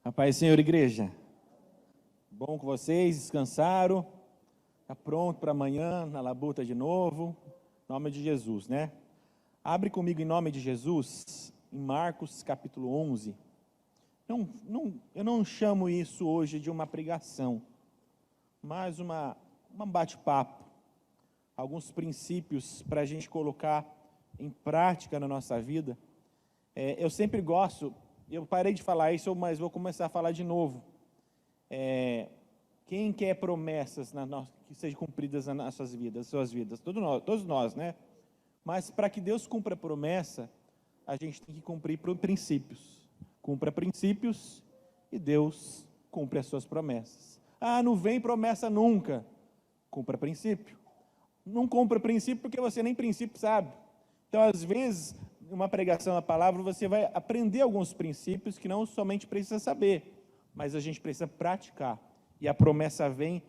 A paz do Senhor, igreja. Bom com vocês, descansaram? Está pronto para amanhã, na labuta de novo? Em nome de Jesus, né? Abre comigo em nome de Jesus, em Marcos capítulo 11. Eu não chamo isso hoje de uma pregação, mas um bate-papo. Alguns princípios para a gente colocar em prática na nossa vida. Eu sempre gosto, eu parei de falar isso, mas vou começar a falar de novo. Quem quer promessas que sejam cumpridas nas nossas vidas, suas vidas? Todos nós, né? Mas para que Deus cumpra a promessa, a gente tem que cumprir princípios. Cumpra princípios e Deus cumpre as suas promessas. Ah, não vem promessa nunca. Cumpra princípio. Não cumpra princípio porque você nem princípio sabe. Então, às vezes, uma pregação da palavra, você vai aprender alguns princípios que não somente precisa saber, mas a gente precisa praticar. E a promessa vem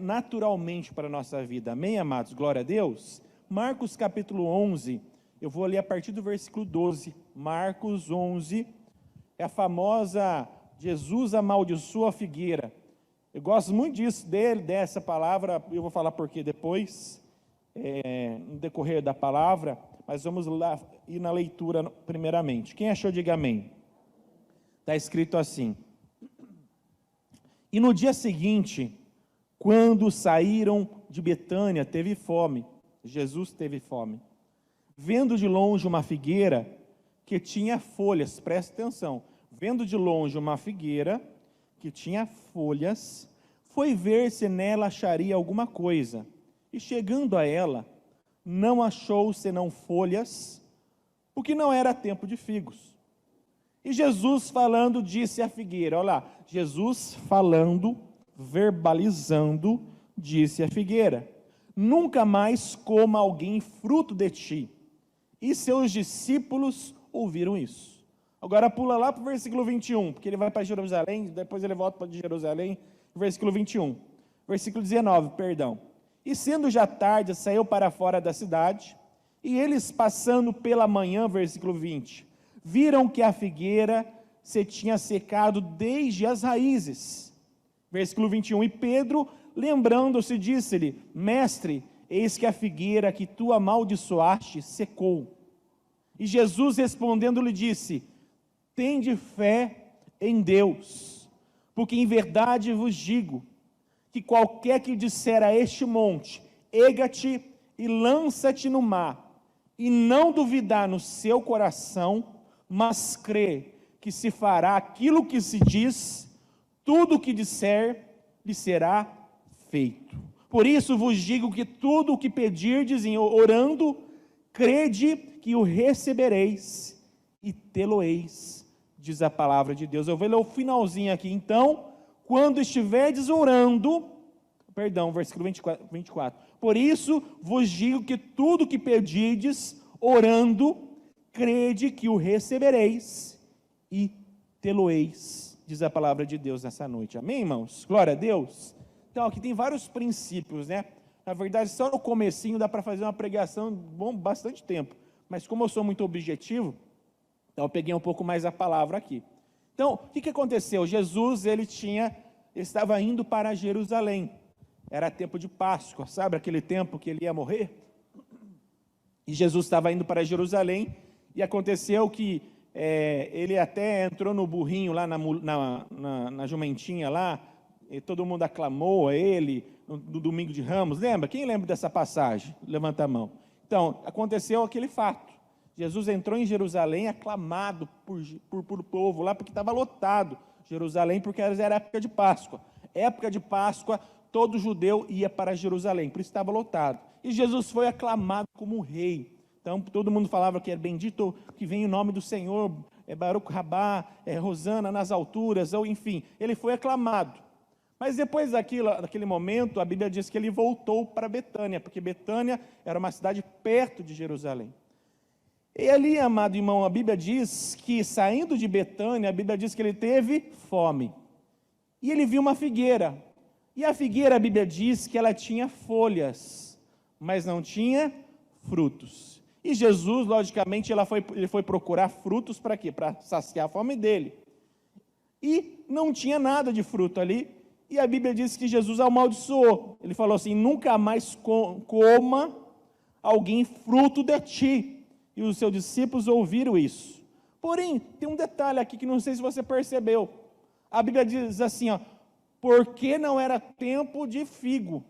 naturalmente para a nossa vida. Amém, amados? Glória a Deus. Marcos capítulo 11, eu vou ler a partir do versículo 12. Marcos 11, é a famosa Jesus amaldiçoa a figueira. Eu gosto muito dessa palavra, eu vou falar por quê depois, no decorrer da palavra, mas vamos lá ir na leitura primeiramente. Quem achou, diga amém. Está escrito assim: E no dia seguinte, quando saíram de Betânia, teve fome. Jesus teve fome. Vendo de longe uma figueira que tinha folhas, presta atenção, vendo de longe uma figueira que tinha folhas, foi ver se nela acharia alguma coisa. E chegando a ela, não achou senão folhas, porque não era tempo de figos. E Jesus falando, disse à figueira, olha lá, Jesus falando, verbalizando, disse à figueira: nunca mais coma alguém fruto de ti. E seus discípulos ouviram isso. Agora pula lá para o versículo 21, porque ele vai para Jerusalém, depois ele volta para Jerusalém, versículo 21. Versículo 19, perdão. E sendo já tarde, saiu para fora da cidade, e eles passando pela manhã, versículo 20, viram que a figueira se tinha secado desde as raízes. Versículo 21, e Pedro, lembrando-se, disse-lhe: Mestre, eis que a figueira que tu amaldiçoaste secou. E Jesus respondendo lhe disse: tende fé em Deus, porque em verdade vos digo, que qualquer que disser a este monte, erga-te e lança-te no mar, e não duvidar no seu coração, mas crê que se fará aquilo que se diz, tudo o que disser lhe será feito. Por isso vos digo que tudo o que pedirdes em orando, crede que o recebereis e tê-lo-eis, diz a palavra de Deus. Eu vou ler o finalzinho aqui. Então, quando estiverdes orando, versículo 24. Por isso vos digo que tudo o que pedirdes orando, crede que o recebereis e tê-lo-eis, diz a palavra de Deus nessa noite. Amém, irmãos? Glória a Deus. Então, aqui tem vários princípios, né? Na verdade, só no comecinho dá para fazer uma pregação bastante tempo. Mas como eu sou muito objetivo, então eu peguei um pouco mais a palavra aqui. Então, o que aconteceu? Jesus, ele estava indo para Jerusalém. Era tempo de Páscoa, sabe aquele tempo que ele ia morrer? E Jesus estava indo para Jerusalém, e aconteceu que ele até entrou no burrinho lá, na jumentinha lá, e todo mundo aclamou a ele, no domingo de Ramos, lembra? Quem lembra dessa passagem? Levanta a mão. Então, aconteceu aquele fato. Jesus entrou em Jerusalém aclamado por povo lá, porque estava lotado Jerusalém, porque era época de Páscoa. Época de Páscoa, todo judeu ia para Jerusalém, por isso estava lotado. E Jesus foi aclamado como um rei. Então, todo mundo falava que é bendito que vem o nome do Senhor, Baruch Rabá, Rosana nas alturas, ou enfim, ele foi aclamado. Mas depois daquele momento, a Bíblia diz que ele voltou para Betânia, porque Betânia era uma cidade perto de Jerusalém. E ali, amado irmão, a Bíblia diz que saindo de Betânia, a Bíblia diz que ele teve fome. E ele viu uma figueira. E a figueira, a Bíblia diz que ela tinha folhas, mas não tinha frutos. E Jesus, logicamente, ele foi procurar frutos para quê? Para saciar a fome dele. e não tinha nada de fruto ali. E a Bíblia diz que Jesus amaldiçoou. Ele falou assim: nunca mais coma alguém fruto de ti. E os seus discípulos ouviram isso. Porém, tem um detalhe aqui que não sei se você percebeu. A Bíblia diz assim, ó, porque não era tempo de figo.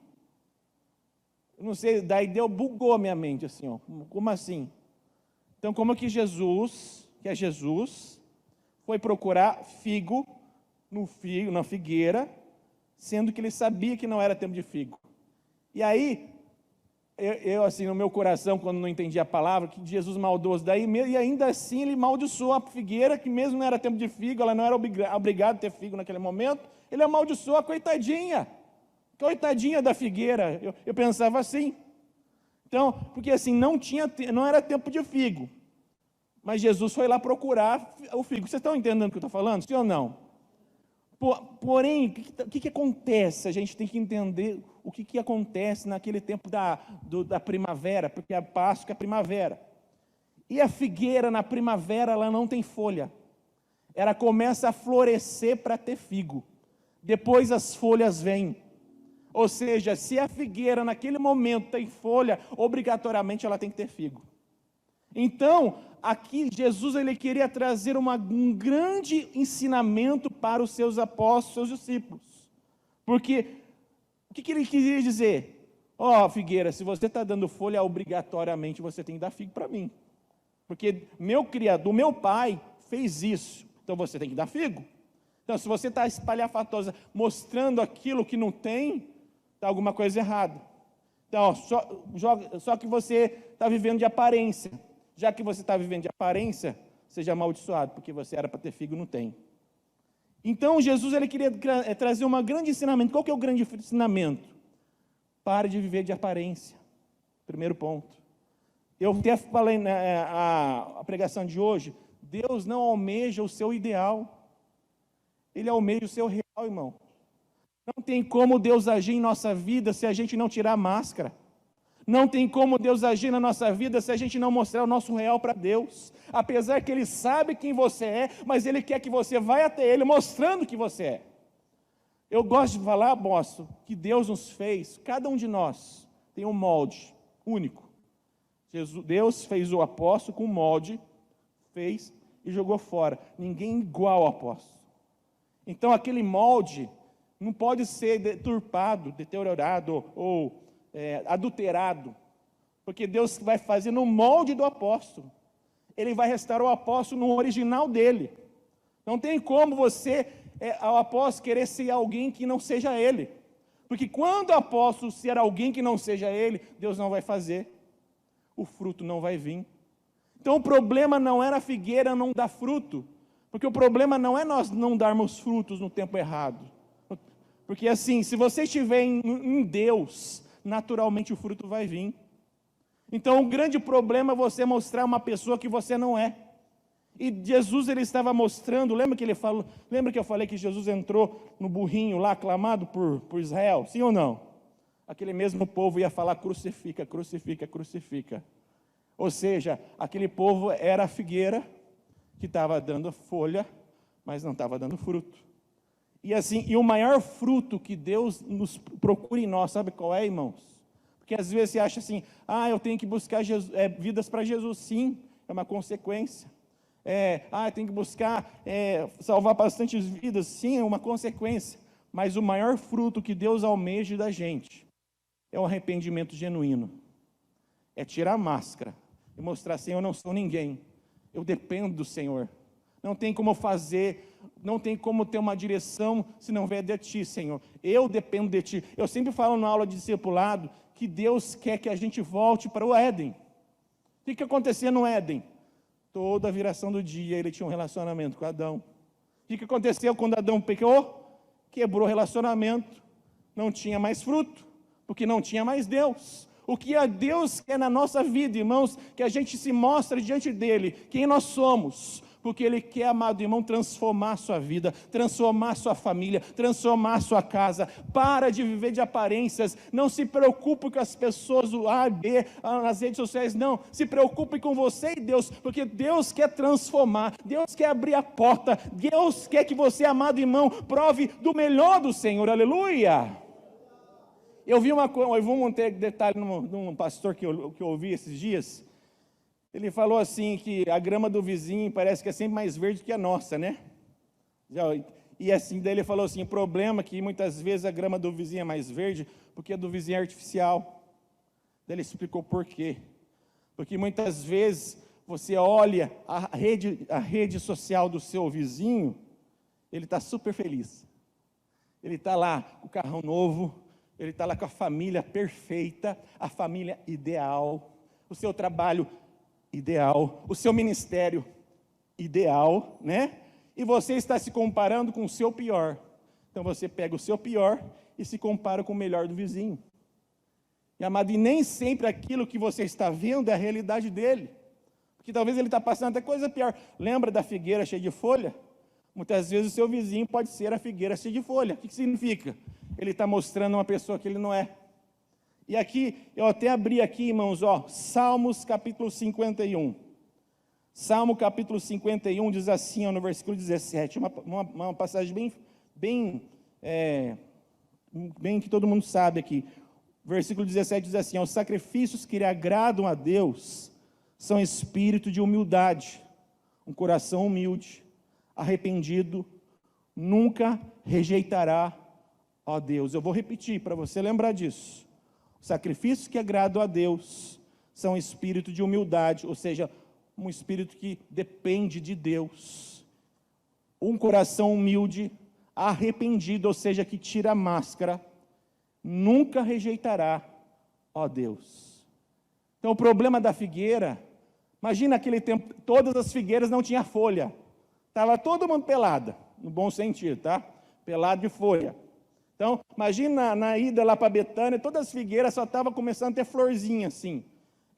Não sei, daí bugou a minha mente assim, ó. Como assim? Então, como que Jesus, foi procurar figo na figueira, sendo que ele sabia que não era tempo de figo? E aí, eu assim, no meu coração, quando não entendi a palavra, que Jesus maldoso, e ainda assim ele amaldiçoou a figueira, que mesmo não era tempo de figo, ela não era obrigada a ter figo naquele momento, ele amaldiçoou a coitadinha da figueira. Eu pensava assim. Então, porque assim, não era tempo de figo, mas Jesus foi lá procurar o figo. Vocês estão entendendo o que eu estou falando? Sim ou não? Porém, o que acontece? A gente tem que entender o que acontece naquele tempo da primavera, porque a Páscoa é primavera. E a figueira na primavera, ela não tem folha. Ela começa a florescer para ter figo. Depois as folhas vêm. Ou seja, se a figueira naquele momento tem folha, obrigatoriamente ela tem que ter figo. Então, aqui Jesus ele queria trazer um grande ensinamento para os seus apóstolos, seus discípulos. Porque, o que ele queria dizer? Ó, figueira, se você está dando folha, obrigatoriamente você tem que dar figo para mim. Porque meu criador, meu pai, fez isso. Então você tem que dar figo. Então, se você está espalhafatosa, mostrando aquilo que não tem, está alguma coisa errada. Então, só que você está vivendo de aparência. Já que você está vivendo de aparência, seja amaldiçoado, porque você era para ter figo e não tem. Então, Jesus ele queria trazer um grande ensinamento. Qual que é o grande ensinamento? Pare de viver de aparência. Primeiro ponto. Eu até falei a pregação de hoje, Deus não almeja o seu ideal. Ele almeja o seu real, irmão. Não tem como Deus agir em nossa vida se a gente não tirar a máscara. Não tem como Deus agir na nossa vida se a gente não mostrar o nosso real para Deus. Apesar que Ele sabe quem você é, mas Ele quer que você vá até Ele mostrando que você é. Eu gosto de falar, moço, que Deus nos fez, cada um de nós tem um molde único. Deus fez o apóstolo com um molde, fez e jogou fora. Ninguém igual ao apóstolo. Então aquele molde não pode ser deturpado, deteriorado ou adulterado, porque Deus vai fazer no molde do apóstolo. Ele vai restaurar o apóstolo no original dele. Não tem como você, ao apóstolo, querer ser alguém que não seja ele, porque quando o apóstolo ser alguém que não seja ele, Deus não vai fazer, o fruto não vai vir. Então o problema não era a figueira não dar fruto, porque o problema não é nós não darmos frutos no tempo errado, porque assim, se você estiver em Deus, naturalmente o fruto vai vir. Então o grande problema é você mostrar uma pessoa que você não é. E Jesus ele estava mostrando, lembra que eu falei que Jesus entrou no burrinho lá, aclamado por Israel, sim ou não? Aquele mesmo povo ia falar crucifica, crucifica, crucifica. Ou seja, aquele povo era a figueira que estava dando folha, mas não estava dando fruto. E assim, e o maior fruto que Deus nos procura em nós, sabe qual é, irmãos? Porque às vezes você acha assim, eu tenho que buscar vidas para Jesus. Sim, é uma consequência. Eu tenho que buscar salvar bastantes vidas. Sim, é uma consequência. Mas o maior fruto que Deus almeja da gente é o arrependimento genuíno. É tirar a máscara e mostrar assim, eu não sou ninguém. Eu dependo do Senhor. Não tem como fazer, não tem como ter uma direção se não vier de Ti, Senhor. Eu dependo de Ti. Eu sempre falo na aula de discipulado que Deus quer que a gente volte para o Éden. O que acontecia no Éden? Toda a viração do dia ele tinha um relacionamento com Adão. O que aconteceu quando Adão pecou? Quebrou o relacionamento. Não tinha mais fruto, porque não tinha mais Deus. O que a Deus quer na nossa vida, irmãos, que a gente se mostre diante dEle, quem nós somos. porque Ele quer, amado irmão, transformar a sua vida, transformar a sua família, transformar a sua casa. Para de viver de aparências, não se preocupe com as pessoas, o A, B, nas redes sociais, não, se preocupe com você e Deus, porque Deus quer transformar, Deus quer abrir a porta, Deus quer que você, amado irmão, prove do melhor do Senhor, aleluia. Eu vi uma coisa, eu vou montar detalhe num pastor que eu ouvi esses dias. Ele falou assim, que a grama do vizinho parece que é sempre mais verde que a nossa, né? E assim, daí ele falou assim, o problema é que muitas vezes a grama do vizinho é mais verde, porque a do vizinho é artificial. Daí ele explicou por quê. Porque muitas vezes você olha a rede social do seu vizinho, ele está super feliz. Ele está lá com o carrão novo, ele está lá com a família perfeita, a família ideal, o seu trabalho ideal, o seu ministério ideal, né? E você está se comparando com o seu pior. Então você pega o seu pior e se compara com o melhor do vizinho. E amado, e nem sempre aquilo que você está vendo é a realidade dele. Porque talvez ele está passando até coisa pior. Lembra da figueira cheia de folha? Muitas vezes o seu vizinho pode ser a figueira cheia de folha. O que significa? Ele está mostrando uma pessoa que ele não é. E aqui, eu até abri aqui, irmãos, Salmos capítulo 51. Salmo capítulo 51 diz assim, no versículo 17, uma passagem bem que todo mundo sabe aqui. Versículo 17 diz assim, os sacrifícios que lhe agradam a Deus são espírito de humildade, um coração humilde, arrependido, nunca rejeitará, ó Deus. Eu vou repetir para você lembrar disso. Os sacrifícios que agradam a Deus são espírito de humildade, ou seja, um espírito que depende de Deus. Um coração humilde, arrependido, ou seja, que tira a máscara, nunca rejeitará, ó Deus. Então o problema da figueira, imagina aquele tempo, todas as figueiras não tinham folha. Estava todo mundo pelado, no bom sentido, tá? Pelado de folha. Então, imagina na ida lá para Betânia, todas as figueiras só estavam começando a ter florzinha assim.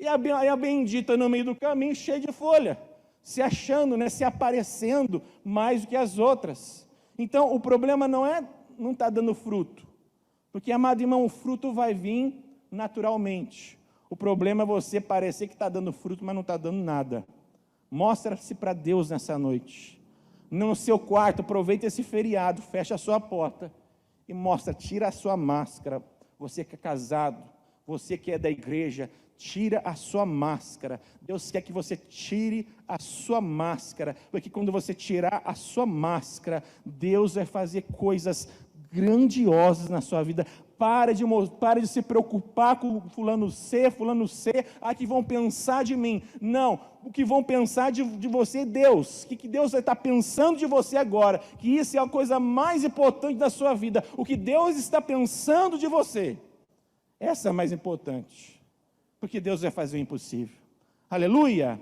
E a bendita no meio do caminho, cheia de folha, se achando, né, se aparecendo mais do que as outras. Então, o problema não está dando fruto. Porque, amado irmão, o fruto vai vir naturalmente. O problema é você parecer que está dando fruto, mas não está dando nada. Mostra-se para Deus nessa noite. No seu quarto, aproveita esse feriado, fecha a sua porta e mostra, tira a sua máscara. Você que é casado, você que é da igreja, tira a sua máscara. Deus quer que você tire a sua máscara, porque quando você tirar a sua máscara, Deus vai fazer coisas grandiosas na sua vida. Pare de se preocupar com fulano C, que vão pensar de mim. Não, o que vão pensar de você é Deus. O que Deus vai estar pensando de você agora? Que isso é a coisa mais importante da sua vida. O que Deus está pensando de você. Essa é a mais importante. Porque Deus vai fazer o impossível. Aleluia!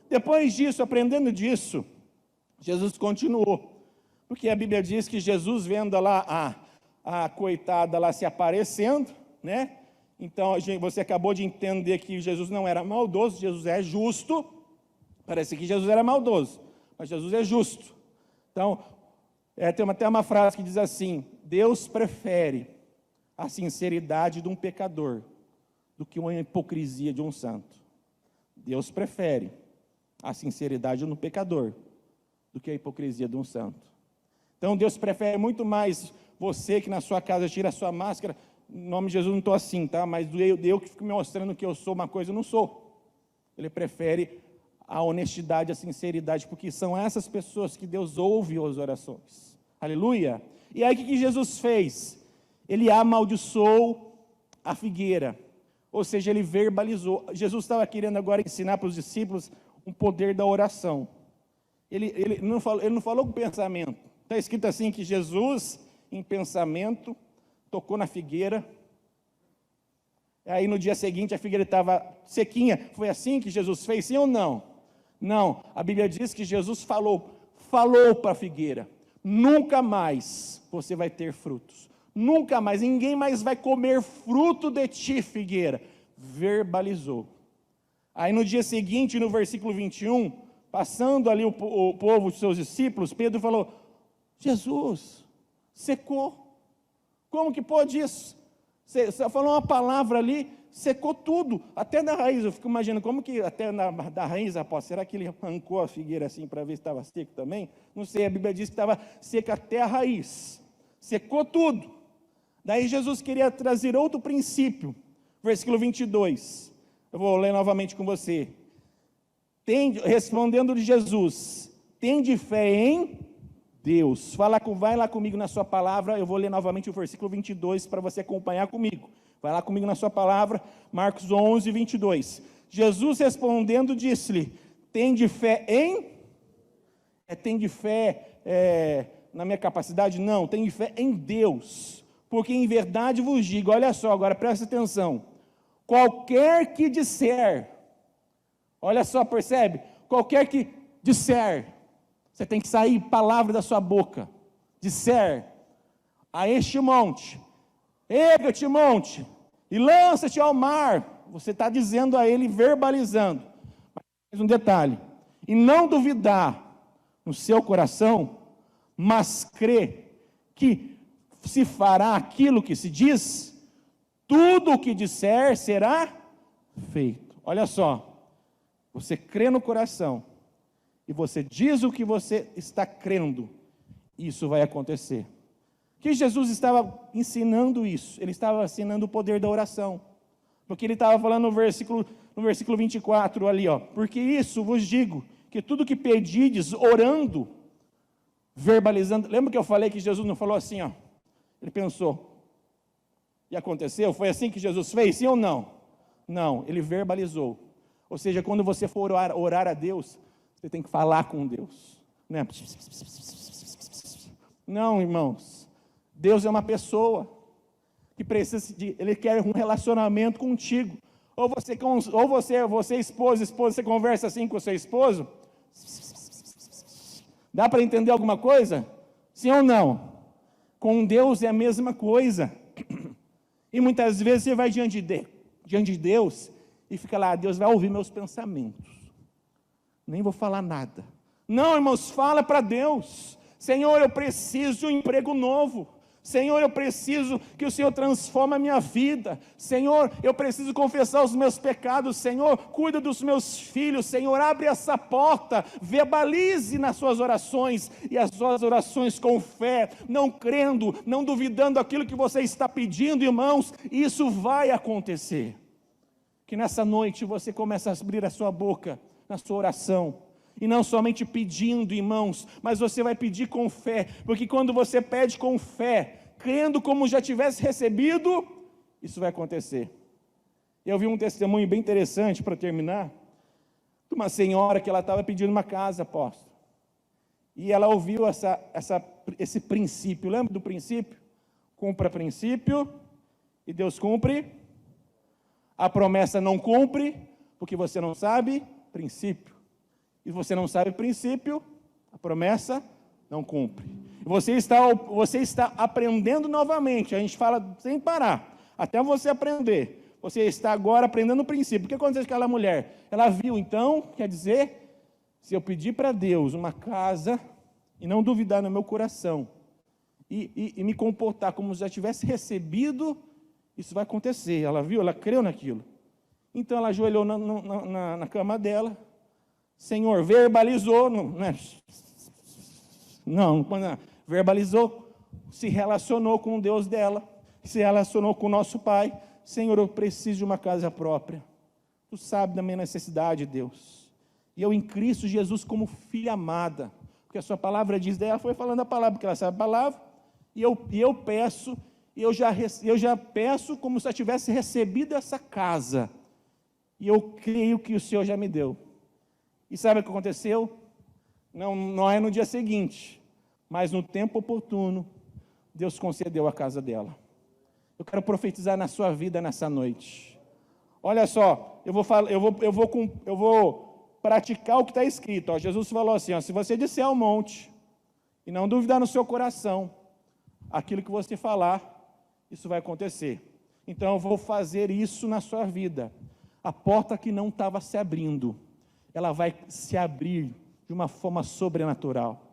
Depois disso, aprendendo disso, Jesus continuou. Porque a Bíblia diz que Jesus, vendo lá a coitada lá se aparecendo, né? Então, você acabou de entender que Jesus não era maldoso, Jesus é justo. Parece que Jesus era maldoso, mas Jesus é justo. Então, tem até uma frase que diz assim, Deus prefere a sinceridade de um pecador do que uma hipocrisia de um santo. Deus prefere a sinceridade de um pecador do que a hipocrisia de um santo. Então, Deus prefere muito mais você que na sua casa tira a sua máscara. Em nome de Jesus não estou assim, tá? Mas eu que fico me mostrando que eu sou uma coisa, eu não sou. Ele prefere a honestidade, a sinceridade, porque são essas pessoas que Deus ouve as orações. Aleluia! E aí o que Jesus fez? Ele amaldiçoou a figueira. Ou seja, ele verbalizou. Jesus estava querendo agora ensinar para os discípulos um poder da oração. Ele não falou com pensamento. Está escrito assim que Jesus, em pensamento, tocou na figueira. Aí no dia seguinte a figueira estava sequinha. Foi assim que Jesus fez, sim ou não? Não, a Bíblia diz que Jesus falou para a figueira, nunca mais você vai ter frutos. Nunca mais, ninguém mais vai comer fruto de ti, figueira. Verbalizou. Aí no dia seguinte, no versículo 21, passando ali o povo, os seus discípulos, Pedro falou: Jesus, secou. Como que pode isso? Você falou uma palavra ali, secou tudo, até da raiz. Eu fico imaginando como que até da raiz, apóstolo, será que ele arrancou a figueira assim para ver se estava seco também? Não sei, a Bíblia diz que estava seca até a raiz, secou tudo. Daí Jesus queria trazer outro princípio, versículo 22, eu vou ler novamente com você. Respondendo de Jesus: tende fé em Deus. Vai lá comigo na sua palavra, eu vou ler novamente o versículo 22 para você acompanhar comigo. Vai lá comigo na sua palavra, Marcos 11, 22. Jesus respondendo disse-lhe: tende fé em... Tende fé na minha capacidade? Não, tende fé em Deus. Porque em verdade vos digo, olha só, agora presta atenção. Qualquer que disser... Olha só, percebe? Qualquer que disser, você tem que sair palavra da sua boca. Disser a este monte: erga-te, monte, e lança-te ao mar. Você está dizendo a ele, verbalizando. Mas um detalhe: e não duvidar no seu coração, mas crer que se fará aquilo que se diz, tudo o que disser será feito. Olha só. Você crê no coração e você diz o que você está crendo, isso vai acontecer. Que Jesus estava ensinando isso, ele estava ensinando o poder da oração, porque ele estava falando no versículo 24 ali, ó: porque isso vos digo, que tudo que pedides orando, verbalizando, lembra que eu falei que Jesus não falou assim, ó, ele pensou, e aconteceu? Foi assim que Jesus fez, sim ou não? Não, ele verbalizou. Ou seja, quando você for orar a Deus, você tem que falar com Deus. Não, irmãos. Deus é uma pessoa que precisa Ele quer um relacionamento contigo. Ou você esposa, você conversa assim com o seu esposo? Dá para entender alguma coisa? Sim ou não? Com Deus é a mesma coisa. E muitas vezes você vai diante de Deus e fica lá: Deus vai ouvir meus pensamentos, nem vou falar nada. Não, irmãos, fala para Deus: Senhor, eu preciso de um emprego novo. Senhor, eu preciso que o Senhor transforme a minha vida. Senhor, eu preciso confessar os meus pecados. Senhor, cuida dos meus filhos. Senhor, abre essa porta, verbalize nas suas orações, e as suas orações com fé, não crendo, não duvidando daquilo que você está pedindo, irmãos, isso vai acontecer. Que nessa noite você comece a abrir a sua boca na sua oração, e não somente pedindo, irmãos, mas você vai pedir com fé, porque quando você pede com fé, crendo como já tivesse recebido, isso vai acontecer. Eu vi um testemunho bem interessante para terminar, de uma senhora que ela estava pedindo uma casa, apóstolo, e ela ouviu esse princípio, lembra do princípio? Cumpra princípio, e Deus cumpre. A promessa não cumpre, porque você não sabe princípio. E você não sabe princípio, a promessa não cumpre. Você está aprendendo novamente, a gente fala sem parar, até você aprender. Você está agora aprendendo o princípio. O que aconteceu com aquela mulher? Ela viu, então, quer dizer, se eu pedir para Deus uma casa, e não duvidar no meu coração, e me comportar como se já tivesse recebido, isso vai acontecer. Ela viu, ela creu naquilo. Então ela ajoelhou na cama dela. Senhor, verbalizou, verbalizou, se relacionou com o Deus dela, se relacionou com o nosso Pai. Senhor, eu preciso de uma casa própria. Tu sabes da minha necessidade, Deus. E eu em Cristo Jesus como filha amada, porque a sua palavra diz, daí ela foi falando a palavra, porque ela sabe a palavra, e eu peço, eu já peço como se eu tivesse recebido essa casa, e eu creio que o Senhor já me deu. E sabe o que aconteceu? Não é no dia seguinte, mas no tempo oportuno, Deus concedeu a casa dela. Eu quero profetizar na sua vida nessa noite. Olha só, eu vou praticar o que está escrito. Ó, Jesus falou assim, ó, se você disser ao monte, e não duvidar no seu coração, aquilo que você falar, isso vai acontecer. Então eu vou fazer isso na sua vida. A porta que não estava se abrindo, ela vai se abrir de uma forma sobrenatural.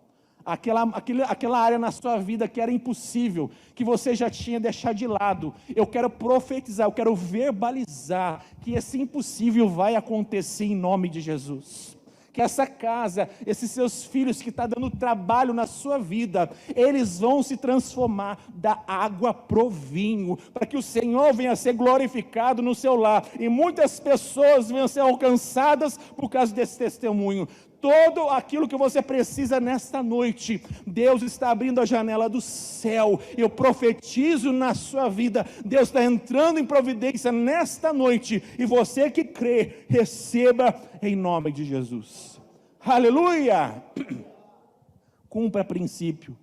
Aquela área na sua vida que era impossível, que você já tinha deixado de lado, eu quero profetizar, eu quero verbalizar que esse impossível vai acontecer em nome de Jesus. Que essa casa, esses seus filhos que estão dando trabalho na sua vida, eles vão se transformar da água pro vinho, para que o Senhor venha a ser glorificado no seu lar, e muitas pessoas venham a ser alcançadas por causa desse testemunho. Todo aquilo que você precisa nesta noite, Deus está abrindo a janela do céu, eu profetizo na sua vida, Deus está entrando em providência nesta noite, e você que crê, receba em nome de Jesus. Aleluia! Cumpra princípio,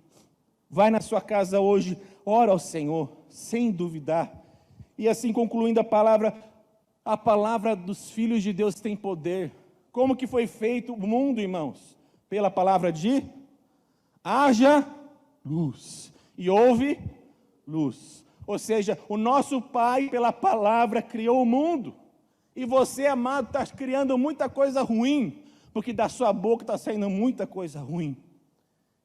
vai na sua casa hoje, ora ao Senhor, sem duvidar, e assim concluindo a palavra dos filhos de Deus tem poder. Como que foi feito o mundo, irmãos? Pela palavra de haja luz, e houve luz. Ou seja, o nosso Pai, pela palavra, criou o mundo. E você, amado, está criando muita coisa ruim, porque da sua boca está saindo muita coisa ruim.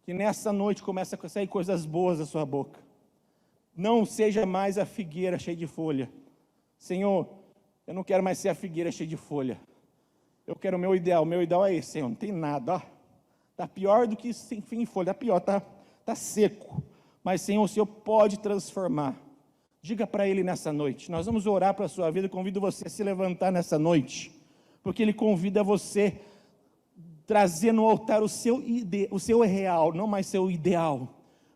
Que nessa noite comece a sair coisas boas da sua boca. Não seja mais a figueira cheia de folha. Senhor, eu não quero mais ser a figueira cheia de folha. Eu quero o meu ideal é esse, Senhor, não tem nada, ó. Está pior do que sem fim em folha, está pior, está seco. Mas, Senhor, o Senhor pode transformar. Diga para Ele nessa noite, nós vamos orar para a sua vida, eu convido você a se levantar nessa noite, porque Ele convida você a trazer no altar o seu real, não mais seu ideal,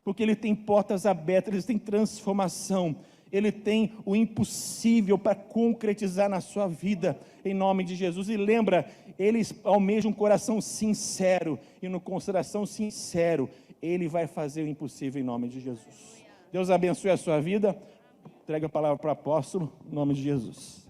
porque Ele tem portas abertas, Ele tem transformação, Ele tem o impossível para concretizar na sua vida, em nome de Jesus. E lembra, Ele almeja um coração sincero, e no coração sincero, Ele vai fazer o impossível em nome de Jesus. Deus abençoe a sua vida. Entrega a palavra para o apóstolo, em nome de Jesus.